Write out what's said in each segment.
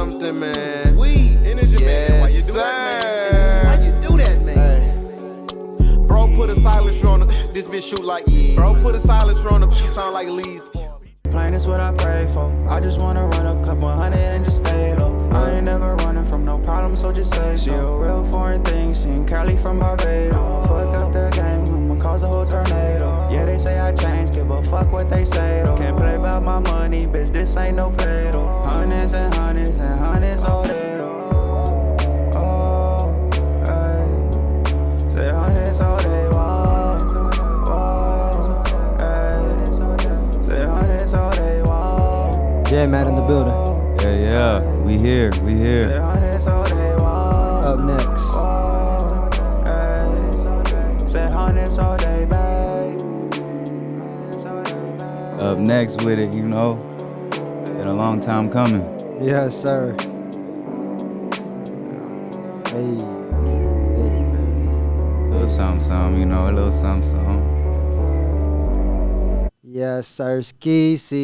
something, man. Energy, man. Why you do that, man? Why you do that, man? Bro, put a silencer on him. This bitch shoot like Bro, put a silencer on him. She sound like Lee's. Plain is what I pray for. I just wanna run a couple hundred and just stay low. I ain't never running from no problem, so just say so. See a real foreign thing, seeing Cali from Barbados. Fuck up the game, I'ma cause a whole tornado. Yeah, they say I changed, give a fuck what they say though. Can't play about my money, bitch, this ain't no play though. Hundreds and hundreds and hundreds all day though. Oh, ayy. Say hundreds all day, JMAD in the building. Yeah, we here. Up next. Up next with it, been a long time coming. Yes, sir. Hey. Little something, a little something. Yes, sir, Skeezy.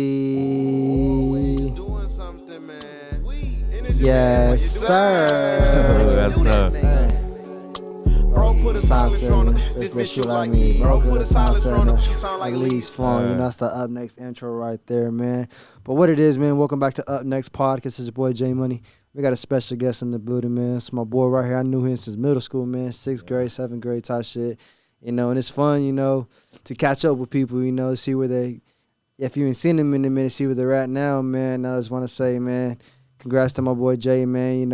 Yes, sir. That's up. Bro, put a silencer on him. This bitch shoot like me. Bro, put a silencer on him. She sound like Lee's phone. That's the Up Next intro right there, man. But what it is, man, welcome back to Up Next Podcast. It's your boy, Jmoney. We got a special guest in the building, man. It's my boy right here. I knew him since middle school, man. 6th grade, 7th grade type shit. And it's fun, to catch up with people, see where they, if you ain't seen them in a minute, see where they're at now, man. I just want to say, man, congrats to my boy Jay, man.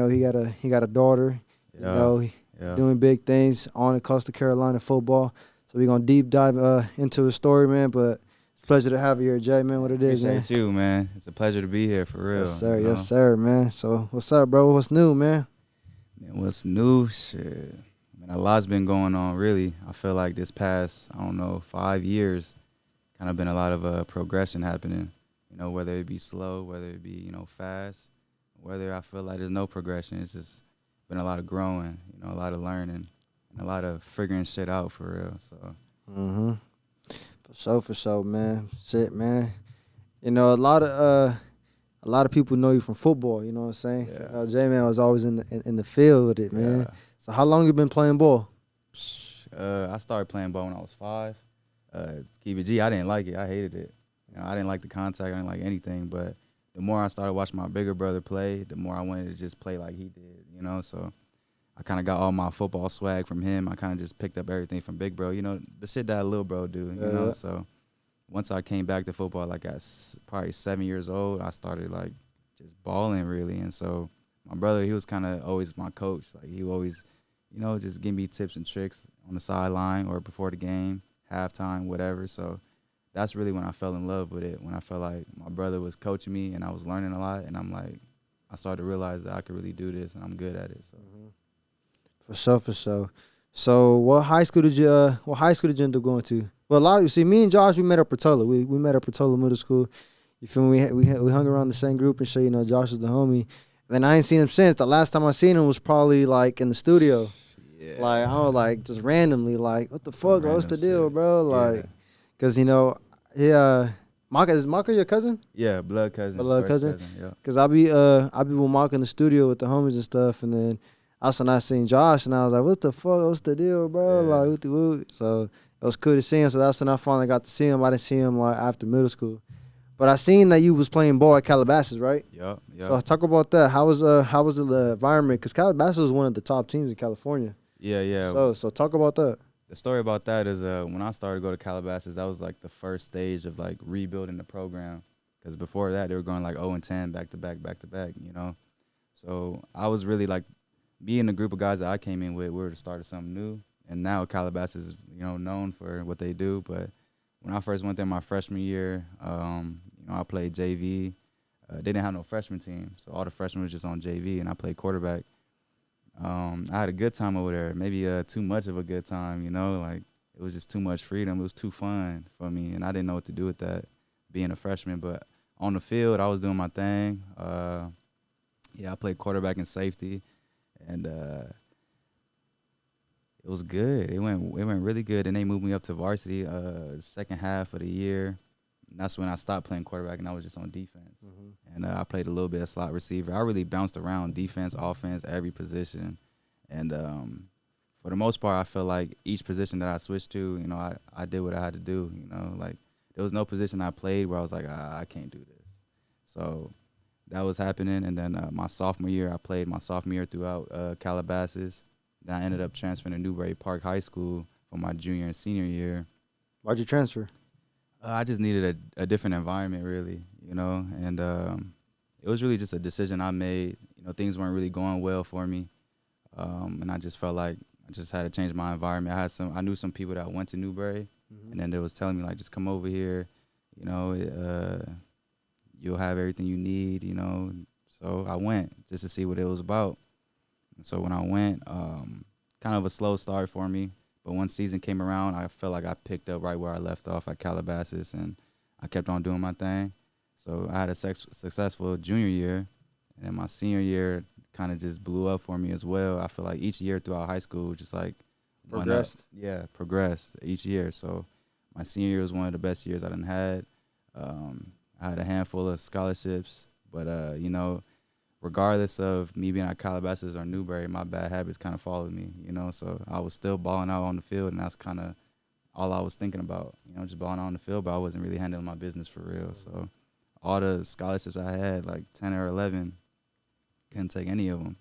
He got a daughter, doing big things on the Coastal Carolina football. So we're going to deep dive into his story, man. But it's a pleasure to have you here, Jay, man. What it is, man. Appreciate you, man. It's a pleasure to be here, for real. Yes, sir. Yes, sir, man. So what's up, bro? What's new, man? Man, what's new? Shit. A lot's been going on, really. I feel like this past, 5 years, kind of been a lot of progression happening, whether it be slow, whether it be, fast, whether I feel like there's no progression. It's just been a lot of growing, a lot of learning, and a lot of figuring shit out, for real. So. For sure, man. Shit, man. A lot of people know you from football, you know what I'm saying? Yeah. J-Man was always in the field with it, man. Yeah. So how long you been playing ball? I started playing ball when I was 5. Keep it G, I didn't like it. I hated it. I didn't like the contact. I didn't like anything. But the more I started watching my bigger brother play, the more I wanted to just play like he did, So I kind of got all my football swag from him. I kind of just picked up everything from big bro, the shit that a little bro do, you know. So once I came back to football, like at probably 7 years old, I started like just balling really. And so my brother, he was kind of always my coach. Like he always, just give me tips and tricks on the sideline or before the game, halftime, whatever. So that's really when I fell in love with it, when I felt like my brother was coaching me and I was learning a lot. And I'm like, I started to realize that I could really do this and I'm good at it. So. For sure. So what high school did you end up going to? Well, me and Josh, we met at Portola. We met at Portola Middle School. You feel me? We hung around the same group and shit. Josh was the homie. And I ain't seen him since. The last time I seen him was probably like in the studio. Yeah. Like I was like just randomly like, what the fuck? What's the deal, shit. bro? Like, cause Maka, is Maka your cousin? Yeah, blood cousin. Blood cousin. Yeah. Cause I be with Maka in the studio with the homies and stuff, and then also I seen Josh and I was like, what the fuck? What's the deal, bro? Yeah. Like what the woot? So it was cool to see him. So that's when I finally got to see him. I didn't see him like after middle school. But I seen that you was playing ball at Calabasas, right? Yep. So talk about that. How was the environment? Because Calabasas was one of the top teams in California. Yeah. So talk about that. The story about that is when I started to go to Calabasas, that was like the first stage of like rebuilding the program. Because before that, they were going like 0-10 back to back. So I was really like, me and the group of guys that I came in with, we were the start of something new. And now Calabasas is, known for what they do. But when I first went there my freshman year, I played JV. They didn't have no freshman team, so all the freshmen was just on JV, and I played quarterback. I had a good time over there, maybe too much of a good time, like it was just too much freedom. It was too fun for me, and I didn't know what to do with that, being a freshman. But on the field, I was doing my thing. I played quarterback and safety, and it was good. It went really good, and they moved me up to varsity the second half of the year. that's when I stopped playing quarterback and I was just on defense. Mm-hmm. And I played a little bit of slot receiver. I really bounced around defense, offense, every position. And for the most part, I feel like each position that I switched to, you know, I did what I had to do. You know, like there was no position I played where I was like, I can't do this. So that was happening. And then my sophomore year, I played my sophomore year throughout Calabasas. Then I ended up transferring to Newbury Park High School for my junior and senior year. Why'd you transfer? I just needed a different environment, really, you know, and it was really just a decision I made. You know, things weren't really going well for me, and I just felt like I just had to change my environment. I knew some people that went to Newbury, and then they was telling me, like, just come over here, you know, you'll have everything you need, you know. So I went just to see what it was about. And so when I went, kind of a slow start for me. But once season came around, I felt like I picked up right where I left off at Calabasas, and I kept on doing my thing. So I had a successful junior year, and then my senior year kind of just blew up for me as well. I feel like each year throughout high school just like Progressed? Yeah, progressed each year. So my senior year was one of the best years I done had. I had a handful of scholarships, but, you know, regardless of me being at Calabasas or Newbury, my bad habits kind of followed me, you know. So I was still balling out on the field, and that's kind of all I was thinking about, you know, just balling out on the field, but I wasn't really handling my business for real. So all the scholarships I had, like 10 or 11, couldn't take any of them,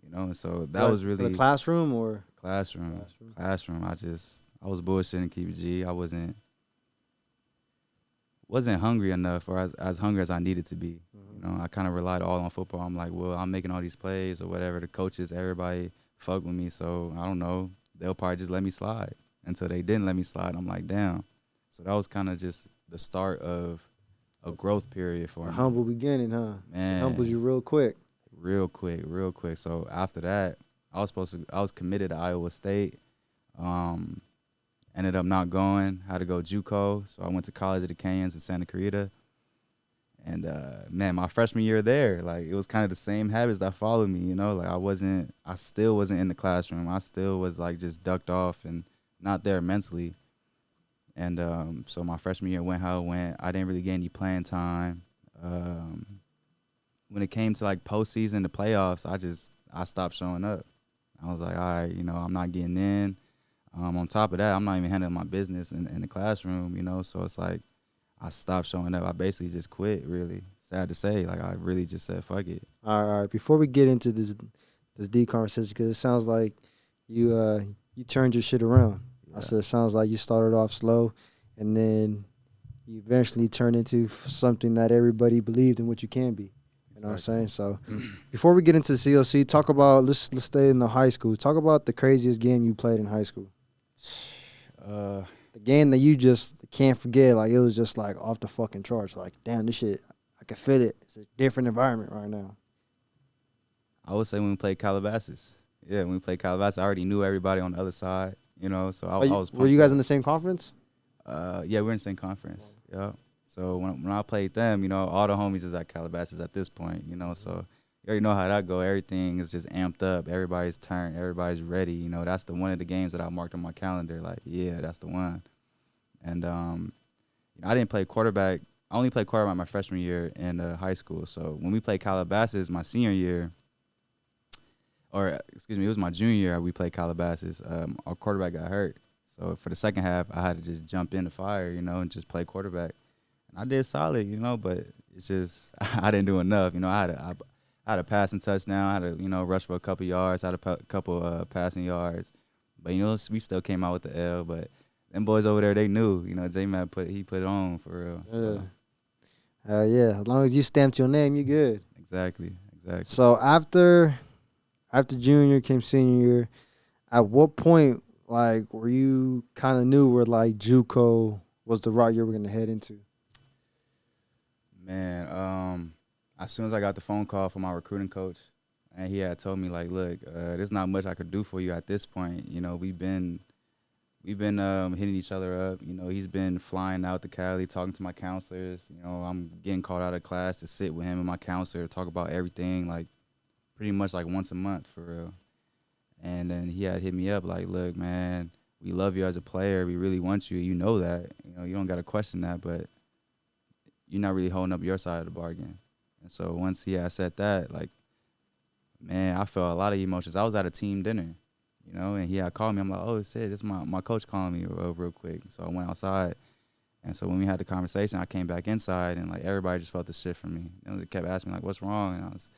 you know. And so that was really. For the classroom or? Classroom. I was bullshitting, keep it G. I wasn't hungry enough or as hungry as I needed to be. You know, I kind of relied all on football. I'm like, well, I'm making all these plays or whatever. The coaches, everybody fuck with me. So, I don't know. They'll probably just let me slide until they didn't let me slide. I'm like, damn. So that was kind of just the start of a growth period for me. A humble beginning, huh? Man. It humbles you real quick. Real quick. So after that, I was committed to Iowa State. Ended up not going. Had to go JUCO. So I went to College of the Canyons in Santa Clarita. And, man, my freshman year there, like, it was kind of the same habits that followed me, you know? Like, I still wasn't in the classroom. I still was, like, just ducked off and not there mentally. And so my freshman year went how it went. I didn't really get any playing time. When it came to, like, postseason, the playoffs, I stopped showing up. I was like, all right, you know, I'm not getting in. On top of that, I'm not even handling my business in the classroom, you know? So it's like, I stopped showing up. I basically just quit, really. Sad to say. Like, I really just said, fuck it. All right. Before we get into this deep conversation, because it sounds like you turned your shit around. Yeah. I said it sounds like you started off slow, and then you eventually turned into something that everybody believed in what you can be. You know what I'm saying? So before we get into the COC, talk about, let's stay in the high school. Talk about the craziest game you played in high school. The game that you just can't forget, like, it was just, like, off the fucking charts. Like, damn, this shit, I can feel it. It's a different environment right now. I would say when we played Calabasas. Yeah, when we played Calabasas, I already knew everybody on the other side, you know, so I was Were you guys in the same conference? Yeah, we're in the same conference, yeah. So when I played them, you know, all the homies is at Calabasas at this point, you know, so you already know how that go. Everything is just amped up. Everybody's turned. Everybody's ready. You know, that's one of the games that I marked on my calendar. Like, yeah, that's the one. And you know, I didn't play quarterback. I only played quarterback my freshman year in high school. So when we played Calabasas my senior year, or excuse me, it was my junior year, we played Calabasas. Our quarterback got hurt. So for the second half, I had to just jump in the fire, you know, and just play quarterback. And I did solid, you know, but it's just I didn't do enough. You know, I had a passing touchdown. I had to, you know, rush for a couple yards. I had a couple passing yards. But, you know, we still came out with the L. But them boys over there, they knew. You know, JMAD put it on for real. So. Yeah. As long as you stamped your name, you good. Exactly. So after junior came senior year, at what point, like, were you kind of knew where, like, JUCO was the route you were going to head into? Man, as soon as I got the phone call from my recruiting coach, and he had told me, like, look, there's not much I could do for you at this point. You know, we've been hitting each other up. You know, he's been flying out to Cali, talking to my counselors. You know, I'm getting called out of class to sit with him and my counselor, talk about everything, like, pretty much like once a month for real. And then he had hit me up like, look, man, we love you as a player. We really want you. You know that. You know, you don't got to question that, but you're not really holding up your side of the bargain. And so once he had said that, like, man, I felt a lot of emotions. I was at a team dinner, you know, and he had called me. I'm like, oh, shit, this is my coach calling me real quick. So I went outside. And so when we had the conversation, I came back inside, and, like, everybody just felt the shit from me. You know, they kept asking me, like, what's wrong? And I was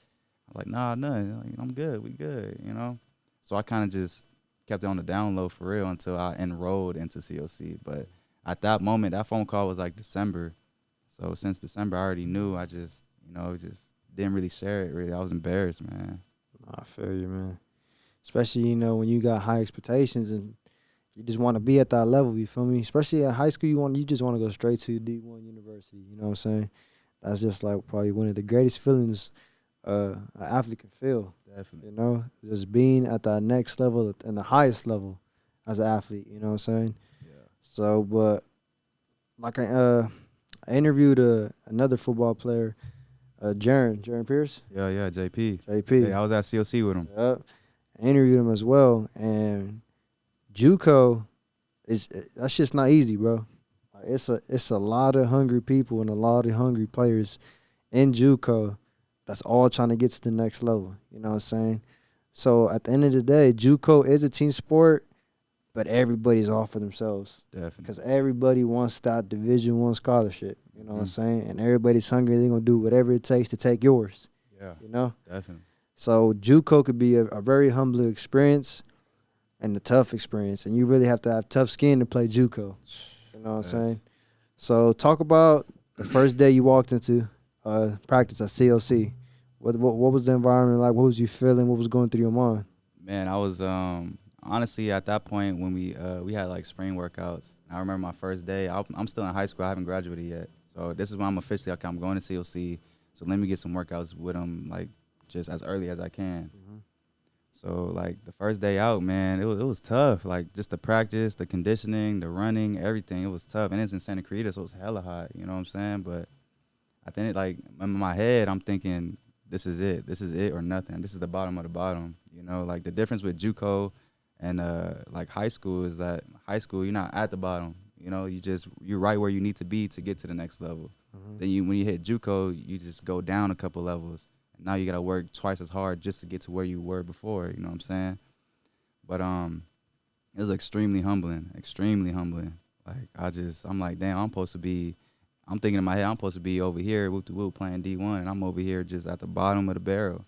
like, nah, nothing. Like, I'm good. We good, you know? So I kind of just kept it on the down low for real until I enrolled into COC. But at that moment, that phone call was, like, December. So since December, I already knew. I just, you know, just didn't really share it, really. I was embarrassed, man. I feel you, man. Especially, you know, when you got high expectations and you just want to be at that level, you feel me? Especially at high school, you just want to go straight to D1 university, you know what I'm saying? That's just like probably one of the greatest feelings an athlete can feel. Definitely. You know, just being at that next level and the highest level as an athlete, you know what I'm saying? Yeah. So, but like I interviewed another football player, Jaron Pierce. Yeah, JP. JP. Yeah, I was at COC with him. Yep. I interviewed him as well, and JUCO that's just not easy, bro. Like, it's a lot of hungry people and a lot of hungry players in JUCO that's all trying to get to the next level. You know what I'm saying? So at the end of the day, JUCO is a team sport, but everybody's all for themselves. Definitely. Because everybody wants that Division I scholarship. You know what I'm saying? And everybody's hungry. They're gonna do whatever it takes to take yours. Yeah. You know? Definitely. So JUCO could be a very humbling experience and a tough experience, and you really have to have tough skin to play JUCO. You know what I'm saying? So talk about the first day you walked into practice at CLC. What was the environment like? What was you feeling? What was going through your mind? Man, I was honestly at that point when we had like spring workouts. I remember my first day. I'm still in high school. I haven't graduated yet. So this is when I'm officially like, I'm going to CLC. So let me get some workouts with them, like, just as early as I can. Mm-hmm. So, like, the first day out, man, it was tough. Like, just the practice, the conditioning, the running, everything, it was tough. And it's in Santa Clarita, so it was hella hot, you know what I'm saying? But I think, like, in my head, I'm thinking, this is it or nothing. This is the bottom of the bottom, you know? Like, the difference with JUCO and, like, high school is that high school, you're not at the bottom. You know, you're right where you need to be to get to the next level. Mm-hmm. Then when you hit JUCO, you just go down a couple levels. And now you got to work twice as hard just to get to where you were before, you know what I'm saying? But it was extremely humbling. Like, I'm like, damn, I'm thinking in my head, I'm supposed to be over here playing D1, and I'm over here just at the bottom of the barrel,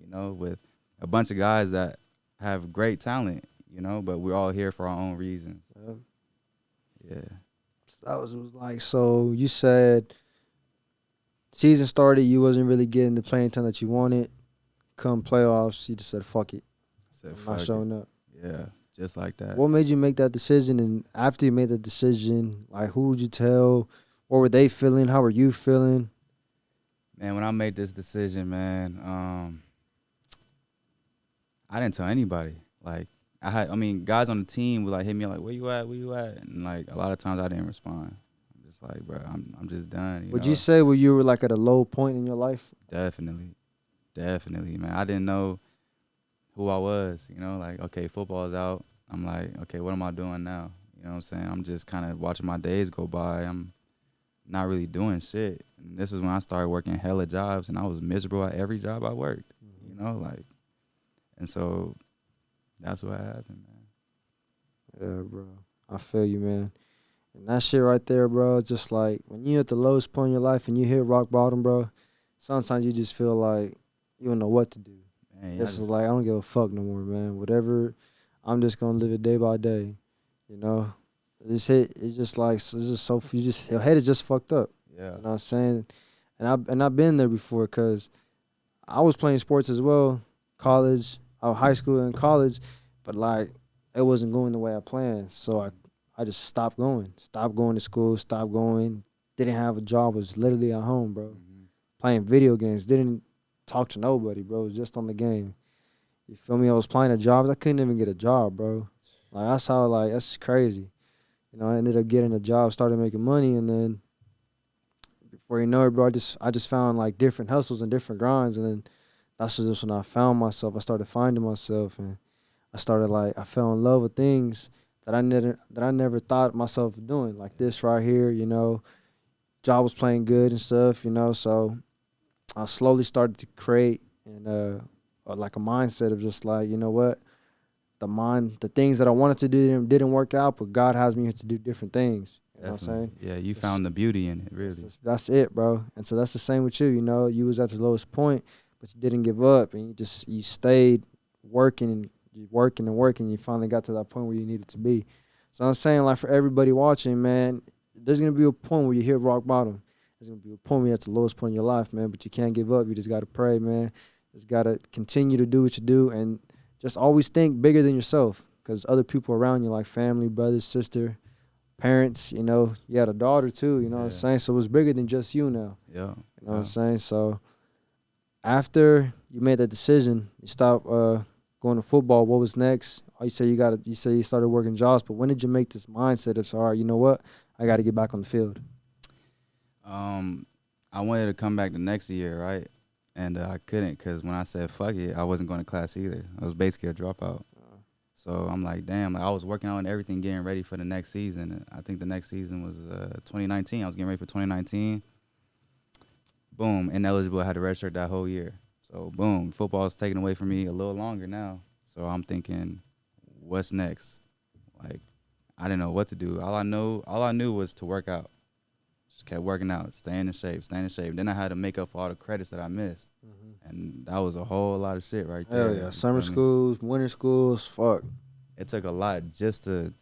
you know, with a bunch of guys that have great talent, you know, but we're all here for our own reasons. Yeah. That was like, so you said season started, you wasn't really getting the playing time that you wanted. Come playoffs, you just said, fuck it. I'm not showing up. Yeah, just like that. What made you make that decision? And after you made that decision, like, who would you tell? What were they feeling? How were you feeling? Man, when I made this decision, man, I didn't tell anybody. Like, guys on the team would, like, hit me up, like, where you at? And, like, a lot of times I didn't respond. I'm just like, bro, I'm just done. Would you say you were, like, at a low point in your life? Definitely, man. I didn't know who I was, you know? Like, okay, football's out. I'm like, okay, what am I doing now? You know what I'm saying? I'm just kind of watching my days go by. I'm not really doing shit. And this is when I started working hella jobs, and I was miserable at every job I worked, you know? Like, and so that's what happened, man. Yeah, bro. I feel you, man. And that shit right there, bro, just like when you're at the lowest point in your life and you hit rock bottom, bro, sometimes you just feel like you don't know what to do. Man, It's like, I don't give a fuck no more, man. Whatever, I'm just going to live it day by day, you know? It's just like, it's just so, your head is just fucked up. Yeah. You know what I'm saying? And I've been there before because I was playing sports as well, college, high school and college, but, like, it wasn't going the way I planned. So I just stopped going to school, didn't have a job, was literally at home, bro. Mm-hmm. Playing video games, didn't talk to nobody, bro. It was just on the game. You feel me? I was applying to jobs. I couldn't even get a job, bro. Like, that's crazy. You know, I ended up getting a job, started making money, and then before you know it, bro, I just found, like, different hustles and different grinds, and then that's just when I found myself. I started finding myself, and I fell in love with things that I never thought myself doing, like this right here, you know, Ja was playing good and stuff, you know. So I slowly started to create and like a mindset of just like, you know what, the things that I wanted to do didn't work out, but God has me here to do different things. You know what I'm saying? Yeah, you Just- found the beauty in it, really. That's it, bro. And so that's the same with you. You know, you was at the lowest point, but you didn't give up, and you stayed working and you working and working. You finally got to that point where you needed to be. So I'm saying, like, for everybody watching, man, there's gonna be a point where you hit rock bottom. There's gonna be a point where you're at the lowest point in your life, man. But you can't give up. You just gotta pray, man. Just gotta continue to do what you do, and just always think bigger than yourself, because other people around you, like family, brothers, sister, parents, you know, you had a daughter too, you know what I'm saying? So it was bigger than just you now. Yeah. You know what I'm saying? So after you made that decision, you stopped going to football. What was next? Oh, you say you started working jobs, but when did you make this mindset of, all right, you know what? I got to get back on the field. I wanted to come back the next year, right? And I couldn't, because when I said fuck it, I wasn't going to class either. I was basically a dropout. So I'm like, damn, like I was working on everything, getting ready for the next season. I think the next season was 2019. I was getting ready for 2019. Boom, ineligible. I had to redshirt that whole year. So boom, football is taken away from me a little longer now. So I'm thinking, what's next? Like, I didn't know what to do. All I knew was to work out. Just kept working out, staying in shape. Then I had to make up for all the credits that I missed. And that was a whole lot of shit right there. Hell yeah. Summer schools, winter schools, fuck. It took a lot just to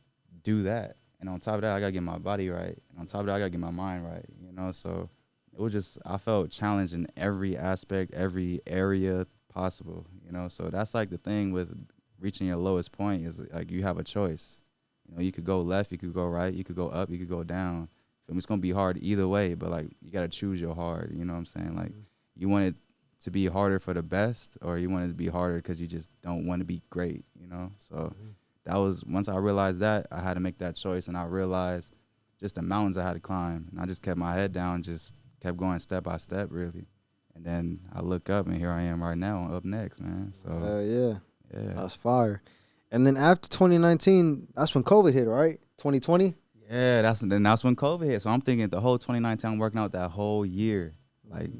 do that. And on top of that, I got to get my body right. And on top of that, I got to get my mind right, you know? So it was just, I felt challenged in every aspect, every area possible, you know? So that's like the thing with reaching your lowest point is like you have a choice. You know, you could go left, you could go right, you could go up, you could go down. It's going to be hard either way, but like you got to choose your hard, you know what I'm saying? Like you want it to be harder for the best, or you want it to be harder because you just don't want to be great, you know? So that was, once I realized that, I had to make that choice, and I realized just the mountains I had to climb. And I just kept my head down, just kept going step by step, really. And then I look up, and here I am right now, up next, man. So Hell yeah. yeah. That's fire. And then after 2019, that's when COVID hit, right? 2020? Yeah, that's when COVID hit. So I'm thinking the whole 2019, I'm working out that whole year, like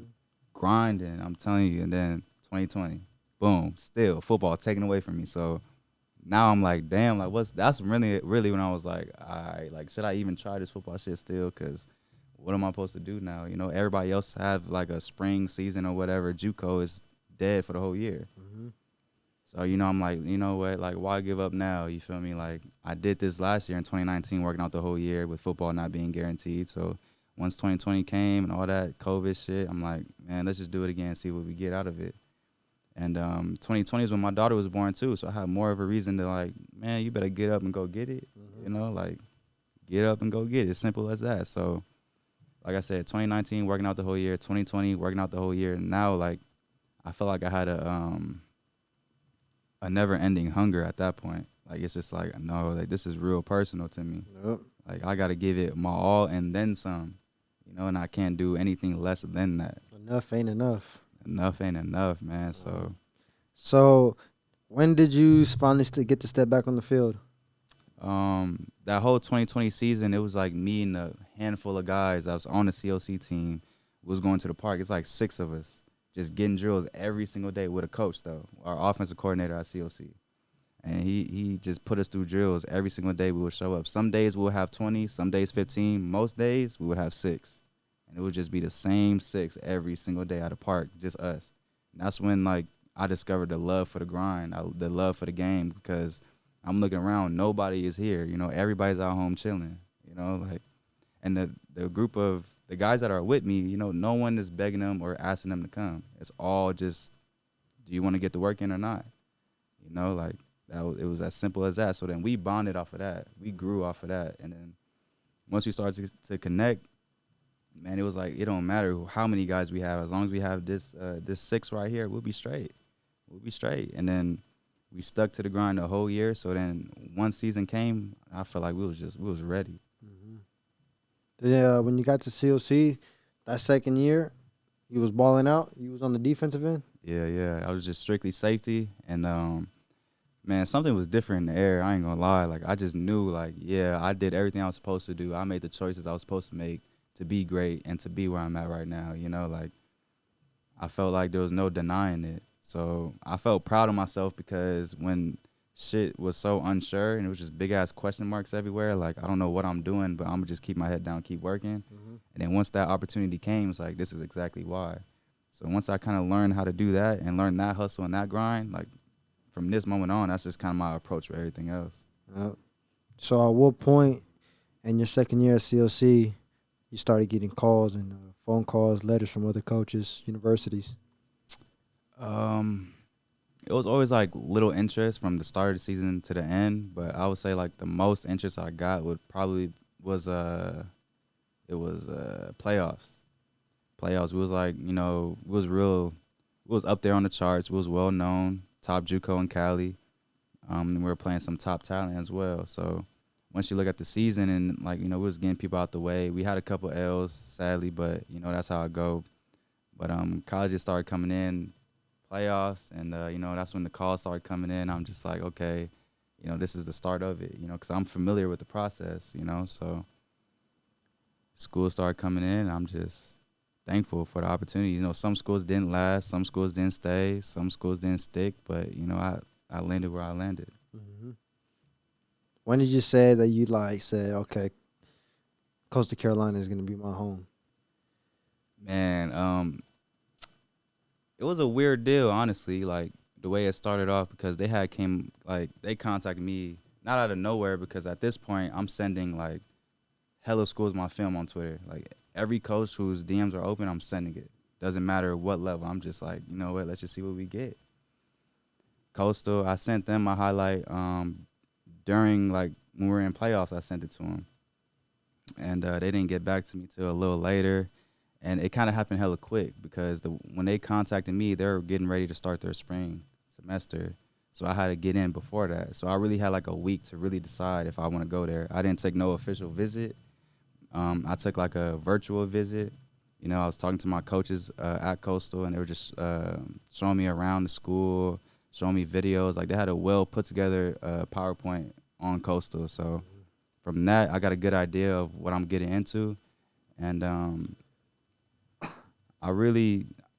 grinding, I'm telling you. And then 2020, boom, still football taken away from me. So now I'm like, damn, like that's really when I was like, all right, like, should I even try this football shit still? Because what am I supposed to do now? You know, everybody else have like a spring season or whatever. JUCO is dead for the whole year. So, you know, I'm like, you know what, like, why give up now? You feel me? Like, I did this last year in 2019, working out the whole year with football not being guaranteed. So once 2020 came and all that COVID shit, I'm like, man, let's just do it again, see what we get out of it. And 2020 is when my daughter was born, too. So I had more of a reason to, like, man, you better get up and go get it. You know, like, get up and go get it. As simple as that. So, like I said, 2019, working out the whole year. 2020, working out the whole year. And now, like, I feel like I had a never-ending hunger at that point. Like, it's just like, no, like, this is real personal to me. Yep. Like, I got to give it my all and then some, you know, and I can't do anything less than that. Enough ain't enough. Enough ain't enough, man. So when did you finally get to step back on the field? That whole 2020 season, it was like me and a handful of guys that was on the COC team was going to the park. It's like 6 of us. Just getting drills every single day with a coach, though, our offensive coordinator at COC. And he just put us through drills every single day. We would show up. Some days we'll have 20, some days 15. Most days we would have 6. And it would just be the same 6 every single day at the park, just us. And that's when, like, I discovered the love for the grind, the love for the game, because I'm looking around, nobody is here. You know, everybody's out home chilling, you know, like, and the group of the guys that are with me, you know, no one is begging them or asking them to come. It's all just, do you want to get the work in or not? You know, like, it was as simple as that. So then we bonded off of that. We grew off of that. And then once we started to connect, man, it was like, it don't matter how many guys we have. As long as we have this 6 right here, we'll be straight. We'll be straight. And then we stuck to the grind the whole year. So then once season came, I felt like we was ready. Yeah, when you got to COC that second year, you was balling out. You was on the defensive end. Yeah. I was just strictly safety, and man, something was different in the air. I ain't gonna lie. Like, I just knew, like, yeah, I did everything I was supposed to do. I made the choices I was supposed to make to be great and to be where I'm at right now. You know, like I felt like there was no denying it. So I felt proud of myself because when shit was so unsure and it was just big ass question marks everywhere, like I don't know what I'm doing, but I'm gonna just keep my head down, keep working. And then once that opportunity came, it's like, this is exactly why. So once I kind of learned how to do that and learn that hustle and that grind, like from this moment on, that's just kind of my approach with everything else. So at what point in your second year at CLC, you started getting calls and phone calls, letters from other coaches, universities? It was always like little interest from the start of the season to the end, but I would say like the most interest I got would probably was playoffs. Playoffs. We was like, you know, it was up there on the charts. It was well known, top JUCO in Cali. And we were playing some top talent as well. So once you look at the season and like, you know, we was getting people out the way. We had a couple L's, sadly, but you know, that's how it go. But colleges started coming in, playoffs, and you know, that's when the calls started coming in. I'm just like, okay, you know, this is the start of it, you know, because I'm familiar with the process, you know. So schools started coming in. I'm just thankful for the opportunity. You know, some schools didn't last, some schools didn't stay, some schools didn't stick, but you know, I landed where I landed. Mm-hmm. When did you say that you like said, okay, Coastal Carolina is gonna be my home? Man, it was a weird deal, honestly, like the way it started off, because they contacted me not out of nowhere, because at this point I'm sending like hella schools my film on Twitter. Like every coach whose DMs are open, I'm sending it. Doesn't matter what level. I'm just like, you know what, let's just see what we get. Coastal, I sent them my highlight during like when we were in playoffs. I sent it to them, and they didn't get back to me till a little later. And it kind of happened hella quick, because when they contacted me, they were getting ready to start their spring semester. So I had to get in before that. So I really had like a week to really decide if I want to go there. I didn't take no official visit. I took like a virtual visit. You know, I was talking to my coaches at Coastal, and they were just showing me around the school, showing me videos. Like they had a well put together PowerPoint on Coastal. So from that, I got a good idea of what I'm getting into. And I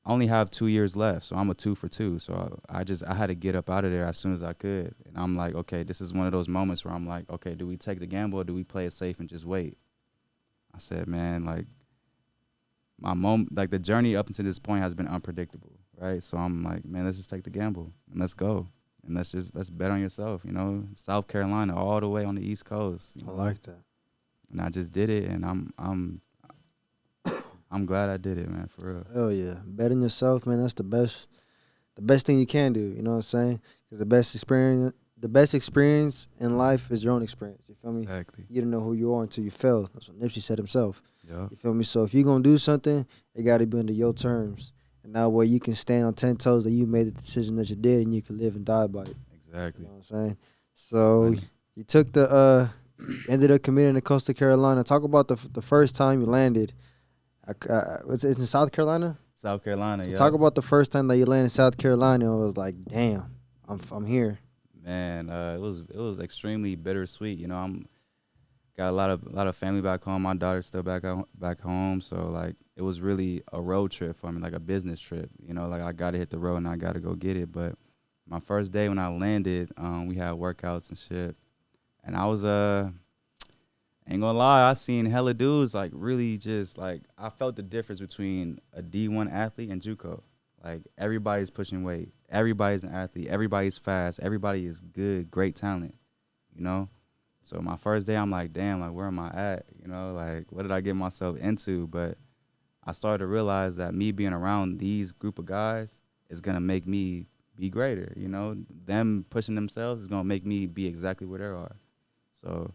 only have 2 years left, so I'm a 2 for 2. So I had to get up out of there as soon as I could. And I'm like, okay, this is one of those moments where I'm like, okay, do we take the gamble or do we play it safe and just wait? I said, man, like the journey up until this point has been unpredictable, right? So I'm like, man, let's just take the gamble and let's go. And let's bet on yourself, you know. South Carolina, all the way on the East Coast. You know? I like that. And I just did it, and I'm glad I did it, man, for real. Hell yeah. Bet on yourself, man. That's the best thing you can do. You know what I'm saying? Because the best experience in life is your own experience. You feel me? Exactly. You don't know who you are until you fail. That's what Nipsey said himself. Yeah. You feel me? So if you're going to do something, it got to be under your terms. And that way you can stand on 10 toes that you made the decision that you did, and you can live and die by it. Exactly. You know what I'm saying? So you took ended up committing to Coastal Carolina. Talk about the first time you landed. It's in South Carolina? South Carolina, So yeah. talk about the first time that you landed in South Carolina and was like, damn, I'm here. Man, it was extremely bittersweet. You know, got a lot of family back home. My daughter's still back home, so like it was really a road trip for me, like a business trip. You know, like I got to hit the road and I got to go get it. But my first day when I landed, we had workouts and shit, and I was ain't gonna lie, I seen hella dudes like really just like I felt the difference between a D1 athlete and JUCO. Like everybody's pushing weight, everybody's an athlete, everybody's fast, everybody is good, great talent, you know. So my first day, I'm like, damn, like where am I at? You know, like what did I get myself into? But I started to realize that me being around these group of guys is gonna make me be greater. You know, them pushing themselves is gonna make me be exactly where they are. So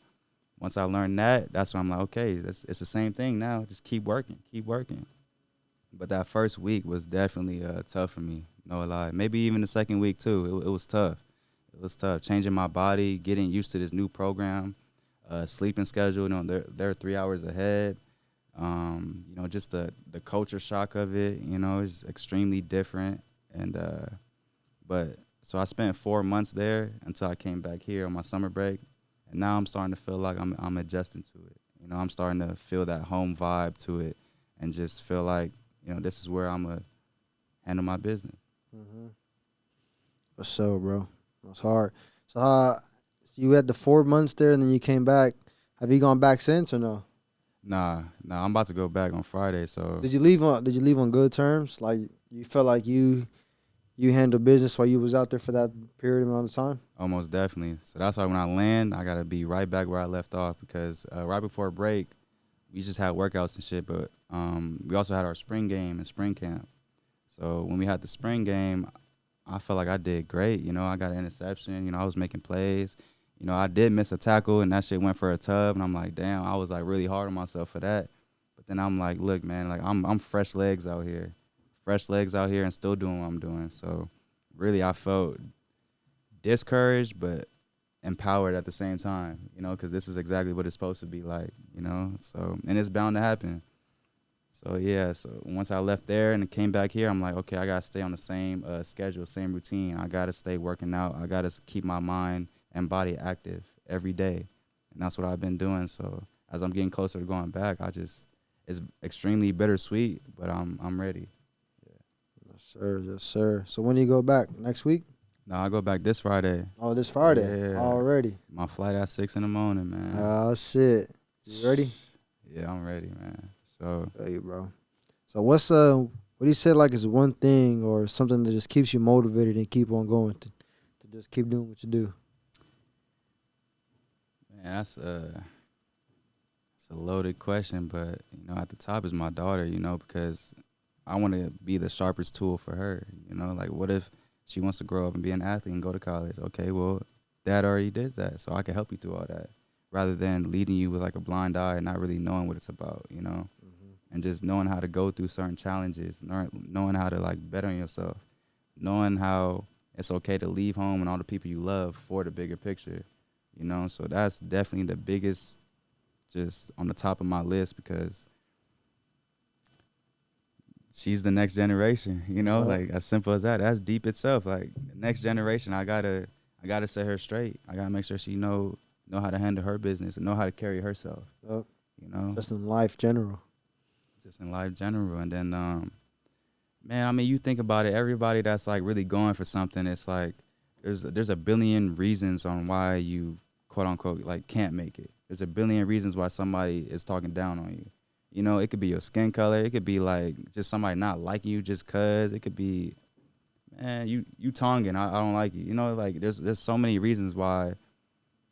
once I learned that, that's when I'm like, okay, it's the same thing now. Just keep working. But that first week was definitely tough for me, no lie. Maybe even the second week too. It was tough. It was tough. Changing my body, getting used to this new program, sleeping schedule. You know, they're 3 hours ahead. You know, just the culture shock of it. You know, is extremely different. And but so I spent 4 months there until I came back here on my summer break. And now I'm starting to feel like I'm adjusting to it. You know, I'm starting to feel that home vibe to it and just feel like, you know, this is where I'm going to handle my business. Mm-hmm. For sure, bro. It's hard. So you had the 4 months there, and then you came back. Have you gone back since or no? Nah, I'm about to go back on Friday. So Did you leave on good terms? Like you felt like you handled business while you was out there for that period amount of time? almost definitely. So that's why when I land, I got to be right back where I left off because right before break, we just had workouts and shit. But we also had our spring game and spring camp. So when we had the spring game, I felt like I did great. You know, I got an interception. You know, I was making plays. You know, I did miss a tackle, and that shit went for a tub. And I'm like, damn, I was like really hard on myself for that. But then I'm like, look, man, like I'm fresh legs out here, and still doing what I'm doing. So really, I felt discouraged, but empowered at the same time. You know, because this is exactly what it's supposed to be like. You know, so and it's bound to happen. So, yeah, so once I left there and came back here, I'm like, okay, I got to stay on the same schedule, same routine. I got to stay working out. I got to keep my mind and body active every day. And that's what I've been doing. So as I'm getting closer to going back, it's extremely bittersweet, but I'm ready. Yeah. Yes, sir. Yes, sir. So when do you go back? Next week? No, I go back this Friday. Oh, this Friday? Yeah. Already? My flight at 6 in the morning, man. Oh, shit. You ready? Yeah, I'm ready, man. So, Hey, bro. So what do you say like is one thing or something that just keeps you motivated and keep on going to just keep doing what you do? man, that's a loaded question, but you know, at the top is my daughter, you know, because I want to be the sharpest tool for her. You know, like what if she wants to grow up and be an athlete and go to college? Okay, well, Dad already did that, so I can help you through all that, rather than leading you with like a blind eye and not really knowing what it's about. You know, and just knowing how to go through certain challenges, knowing how to like bet on yourself, knowing how it's okay to leave home and all the people you love for the bigger picture. You know, so that's definitely the biggest, just on the top of my list, because she's the next generation, you know, like as simple as that. That's deep itself. Like the next generation, I gotta set her straight. I gotta make sure she know how to handle her business and know how to carry herself. Yep. You know, Just in life general. Just in life general. And then, man, I mean, you think about it. Everybody that's like really going for something, it's like there's a billion reasons on why you quote unquote like can't make it. There's a billion reasons why somebody is talking down on you. You know, it could be your skin color. It could be like just somebody not liking you just cause. It could be, man, you Tongan. I don't like you. You know, like there's so many reasons why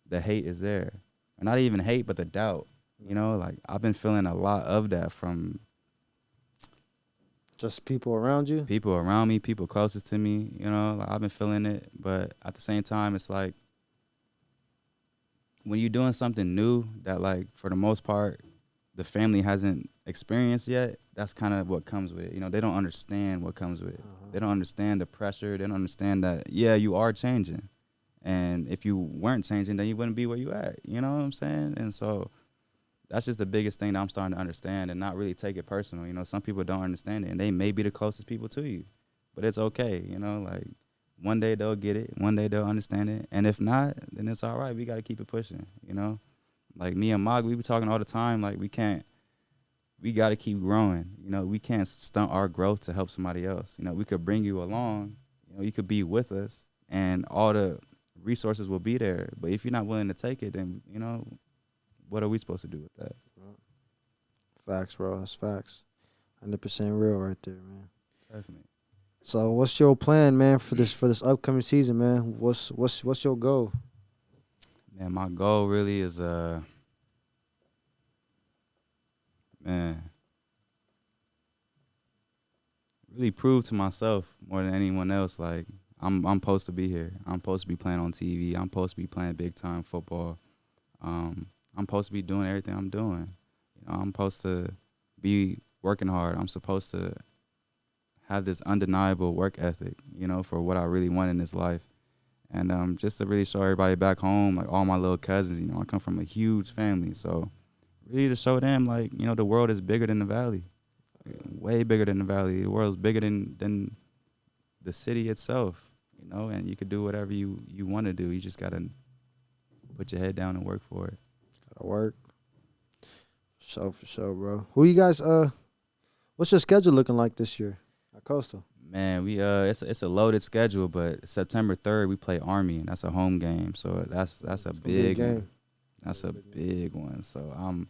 the hate is there. Or not even hate, but the doubt. You know, like I've been feeling a lot of that from just people around you? People around me, people closest to me, you know, like I've been feeling it. But at the same time, it's like when you're doing something new that, like, for the most part, the family hasn't experienced yet, that's kind of what comes with it. You know, they don't understand what comes with it. They don't understand the pressure. They don't understand that, yeah, you are changing. And if you weren't changing, then you wouldn't be where you at. You know what I'm saying? And so that's just the biggest thing that I'm starting to understand and not really take it personal. You know, some people don't understand it, and they may be the closest people to you. But it's okay, you know, like one day they'll get it, one day they'll understand it. And if not, then it's all right. We got to keep it pushing, you know. Like me and Mog, we be talking all the time, like we got to keep growing. You know, we can't stunt our growth to help somebody else. You know, we could bring you along, you know, you could be with us and all the resources will be there. But if you're not willing to take it, then, you know, what are we supposed to do with that? Facts, bro. That's facts. 100% real right there, man. Definitely. So what's your plan, man, for this upcoming season, man? What's your goal? Man, my goal really is really prove to myself more than anyone else, like I'm supposed to be here. I'm supposed to be playing on TV. I'm supposed to be playing big time football. I'm supposed to be doing everything I'm doing. You know, I'm supposed to be working hard. I'm supposed to have this undeniable work ethic, you know, for what I really want in this life. And just to really show everybody back home, like all my little cousins, you know, I come from a huge family. So really to show them, like, you know, the world is bigger than the valley. Way bigger than the valley. The world's bigger than the city itself, you know, and you could do whatever you want to do. You just got to put your head down and work for it. Gotta work. For sure, bro. Who you guys? What's your schedule looking like this year at Coastal? Man, we it's a loaded schedule, but September 3rd we play Army, and that's a home game. So that's a big one. That's a big one. So I'm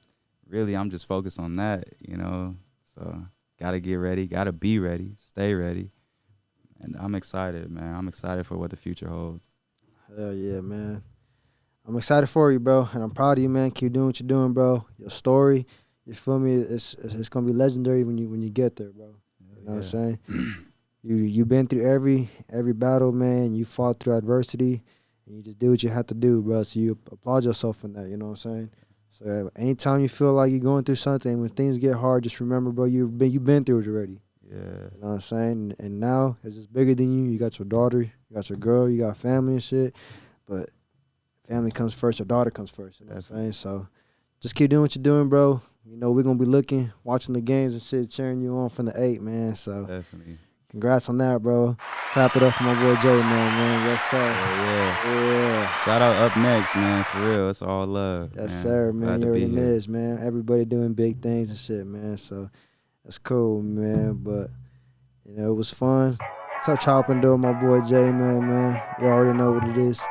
just focused on that, you know. So gotta get ready, gotta be ready, stay ready, and I'm excited, man. I'm excited for what the future holds. Hell yeah, man. I'm excited for you, bro, and I'm proud of you, man. Keep doing what you're doing, bro. Your story, you feel me? It's gonna be legendary when you get there, bro. You know what I'm saying? You've been through every battle, man. You fought through adversity, and you just do what you have to do, bro. So you applaud yourself in that. You know what I'm saying? So anytime you feel like you're going through something, when things get hard, just remember, bro, you've been through it already. Yeah. You know what I'm saying? And now it's just bigger than you. You got your daughter, you got your girl, you got family and shit. But family comes first, your daughter comes first. You know what I'm saying? So just keep doing what you're doing, bro. You know, we're going to be looking, watching the games and shit, cheering you on from the 8, man. So Definitely. Congrats on that, bro. Clap it up for my boy Jmoney, man. Yes, sir. Yeah. Shout out Up Next, man. For real, it's all love. Yes, man. sir, man. Glad You to be already here. is, man. Everybody doing big things and shit, man. So that's cool, man. But you know, it was fun. Touch hopping doing my boy Jmoney, man. You already know what it is.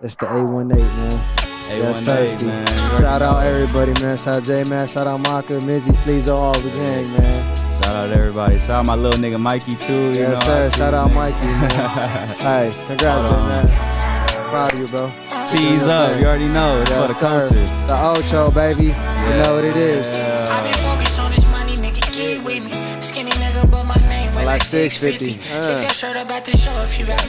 It's the 818, man. Yes, A18, man. Shout out everybody, man. Shout out JMAD. Shout out Maka, Mizzy, Sleezo, all the gang, man. Shout out everybody. Shout out my little nigga Mikey too. You Yes, know, sir. I see Shout you, out man. Mikey, man. Hey, congrats, man. Proud of you, bro. Tease up. You already know. It's for the culture. The Ocho, baby. You know what it is. I've been focused on this money, nigga, get with me. Skinny nigga, but my name I like 650. If your shirt about to show, if you got